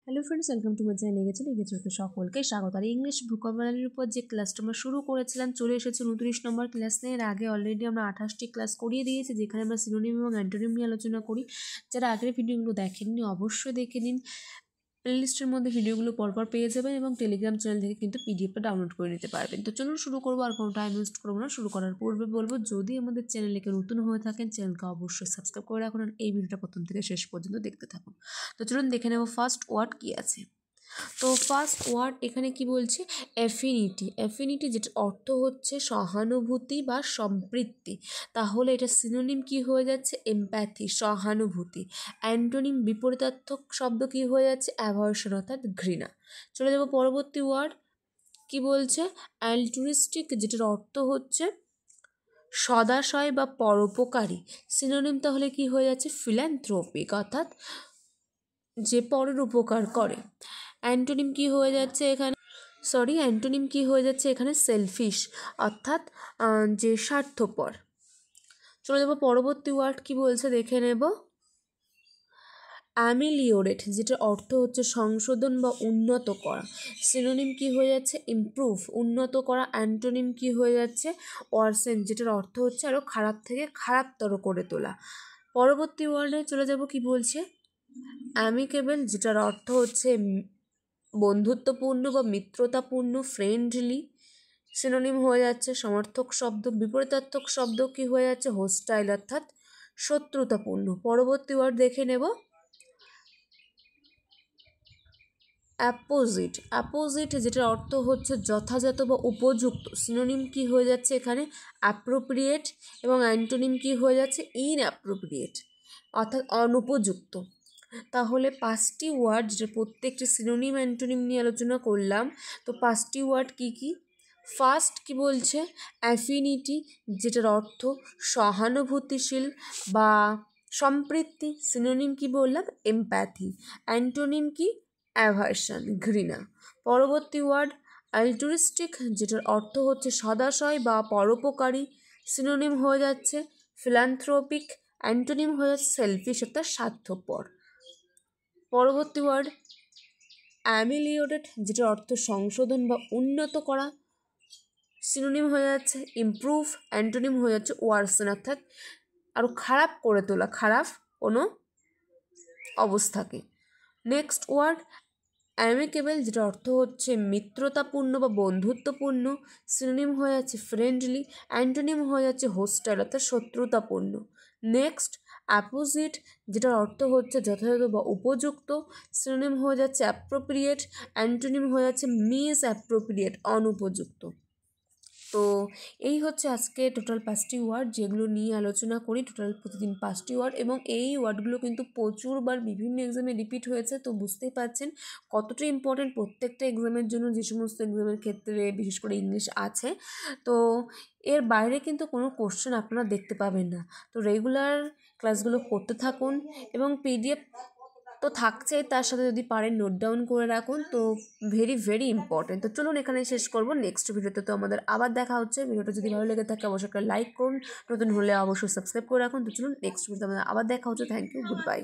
Hello friends, welcome to my channel. লেগেছে তো সকলকে স্বাগত। আর ইংলিশ ভোকাবুলারির উপর যে ক্লাসটা আমরা শুরু করেছিলাম চলে এসেছে 29 নম্বর ক্লাস নিয়ে। এর আগে অলরেডি আমরা 28টি ক্লাস করিয়ে দিয়েছি, যেখানে আমরা সিনোনিম এবং অ্যান্টোনিম নিয়ে আলোচনা করি। যারা আগের ভিডিওগুলো দেখেননি অবশ্যই দেখে নিন। প্লেলিস্টের মধ্যে ভিডিওগুলো পরপর পেয়ে যাবেন এবং টেলিগ্রাম চ্যানেল থেকে কিন্তু পিডিএফটা ডাউনলোড করে নিতে পারবেন। তো চলুন শুরু করবো, আর কোনো টাইম ওয়েস্ট করবো না। শুরু করার পূর্বে বলবো, যদি আমাদের চ্যানেলে কেউ নতুন হয়ে থাকেন চ্যানেলকে অবশ্যই সাবস্ক্রাইব করে রাখুন আর এই ভিডিওটা প্রথম থেকে শেষ পর্যন্ত দেখতে থাকুন। তো চলুন দেখে নেব ফার্স্ট ওয়ার্ড কী আছে। তো ফার্স্ট ওয়ার্ড এখানে কি বলছে, অ্যাফিনিটি। অ্যাফিনিটি যেটা অর্থ হচ্ছে সহানুভূতি বা সম্পৃক্তি, তাহলে এটা সিনোনিম কি হয়ে যাচ্ছে, এমপ্যাথি, সহানুভূতি। অ্যান্টোনিম বিপরীতার্থক শব্দ কি হয়ে যাচ্ছে, অ্যাভার্সন অর্থাৎ ঘৃণা। চলে যাব পরবর্তী ওয়ার্ড, কি বলছে, অ্যালট্রুইস্টিক, যেটার অর্থ হচ্ছে সদাশয় বা পরোপকারী। সিনোনিম তাহলে কি হয়ে যাচ্ছে, ফিল্যান্থ্রোপিক, অর্থাৎ যে পরের উপকার করে। অ্যান্টোনিম কি হয়ে যাচ্ছে এখানে, অ্যান্টোনিম কি হয়ে যাচ্ছে এখানে, সেলফিশ, অর্থাৎ যে স্বার্থপর। চলে যাবো পরবর্তী ওয়ার্ড, কি বলছে দেখে নেব। অ্যামিলিওরেট, যেটা অর্থ হচ্ছে সংশোধন বা উন্নত করা। সিনোনিম কি হয়ে যাচ্ছে, ইমপ্রুভ, উন্নত করা। অ্যান্টোনিম কি হয়ে যাচ্ছে, ওয়ার্সেন, যেটার অর্থ হচ্ছে আরও খারাপ থেকে খারাপতর করে তোলা। পরবর্তী ওয়ার্ডে চলে যাব, কি বলছে, অ্যামিকেবল, যেটার অর্থ হচ্ছে বন্ধুত্বপূর্ণ বা মিত্রতাপূর্ণ, ফ্রেন্ডলি। সিনোনিম হয়ে যাচ্ছে সমর্থক শব্দ। বিপরীতার্থক শব্দ কি হয়ে যাচ্ছে, হোস্টাইল, অর্থাৎ শত্রুতাপূর্ণ। পরবর্তী ওয়ার্ড দেখে নেব, অ্যাপোজিট। অ্যাপোজিট, যেটার অর্থ হচ্ছে যথাযথ বা উপযুক্ত। সিনোনিম কি হয়ে যাচ্ছে এখানে, অ্যাপ্রোপ্রিয়েট, এবং অ্যান্টোনিম কি হয়ে যাচ্ছে, ইনঅ্যাপ্রোপ্রিয়েট, অর্থাৎ অনুপযুক্ত। তাহলে 5টি ওয়ার্ড, যেটা প্রত্যেকটি সিনোনিম অ্যান্টোনিম নিয়ে আলোচনা করলাম। তো 5টি ওয়ার্ড কি কি, ফার্স্ট কি বলছে, অ্যাফিনিটি, যেটার অর্থ সহানুভূতিশীল বা সম্পৃক্তি। সিনোনিম কি বললাম, এমপ্যাথি। অ্যান্টোনিম কি, অ্যাভার্সন, ঘৃণা। পরবর্তী ওয়ার্ড অ্যালট্রুইস্টিক, যেটার অর্থ হচ্ছে সদাশয় বা পরোপকারী। সিনোনিম হয়ে যাচ্ছে ফিলান্থ্রোপিক। অ্যান্টোনিম হয়ে যাচ্ছে সেলফিশ, অর্থাৎ স্বার্থপর। পরবর্তী ওয়ার্ড অ্যামিলিওরেট, যেটার অর্থ সংশোধন বা উন্নত করা। সিনোনিম হয়ে যাচ্ছে ইমপ্রুভ। অ্যান্টোনিম হয়ে যাচ্ছে ওয়ার্সেন, অর্থাৎ আরও খারাপ করে তোলা, খারাপ কোনো অবস্থাকে। নেক্সট ওয়ার্ড অ্যামিকেবল, যেটা অর্থ হচ্ছে মিত্রতাপূর্ণ বা বন্ধুত্বপূর্ণ। সিনোনিম হয়ে যাচ্ছে ফ্রেন্ডলি। অ্যান্টোনিম হয়ে যাচ্ছে হোস্টাইল, অর্থাৎ শত্রুতাপূর্ণ। নেক্সট অ্যাপোজিট, যেটার অর্থ হচ্ছে যথাযথ বা উপযুক্ত। সিনোনিম হয়ে যাচ্ছে অ্যাপ্রোপ্রিয়েট। অ্যান্টোনিম হয়ে যাচ্ছে মিস অ্যাপ্রোপ্রিয়েট, অনুপযুক্ত। তো এই হচ্ছে আজকে টোটাল 5টি ওয়ার্ড, যেগুলো নিয়ে আলোচনা করি। টোটাল প্রতিদিন 5টি ওয়ার্ড, এবং এই ওয়ার্ডগুলো কিন্তু প্রচুরবার বিভিন্ন এক্সামে রিপিট হয়েছে। তো বুঝতেই পারছেন কতটা ইম্পর্টেন্ট প্রত্যেকটা এক্সামের জন্য, যে সমস্ত এক্সামের ক্ষেত্রে বিশেষ করে ইংলিশ আছে। তো এর বাইরে কিন্তু কোনো কোশ্চেন আপনারা দেখতে পাবেন না। তো রেগুলার ক্লাসগুলো করতে থাকুন, এবং পিডিএফ তো থাকছেই, তার সাথে যদি পারেন নোট ডাউন করে রাখুন। তো ভেরি ভেরি ইম্পর্টেন্ট। তো চলুন এখানে শেষ করবো, নেক্সট ভিডিওতে তো আমাদের আবার দেখা হচ্ছে। ভিডিওটা যদি ভালো লেগে থাকে অবশ্যই একটা লাইক করুন, নতুন হলে অবশ্যই সাবস্ক্রাইব করে রাখুন। তো চলুন নেক্সট ভিডিওতে আমাদের আবার দেখা হচ্ছে। Thank you, good bye.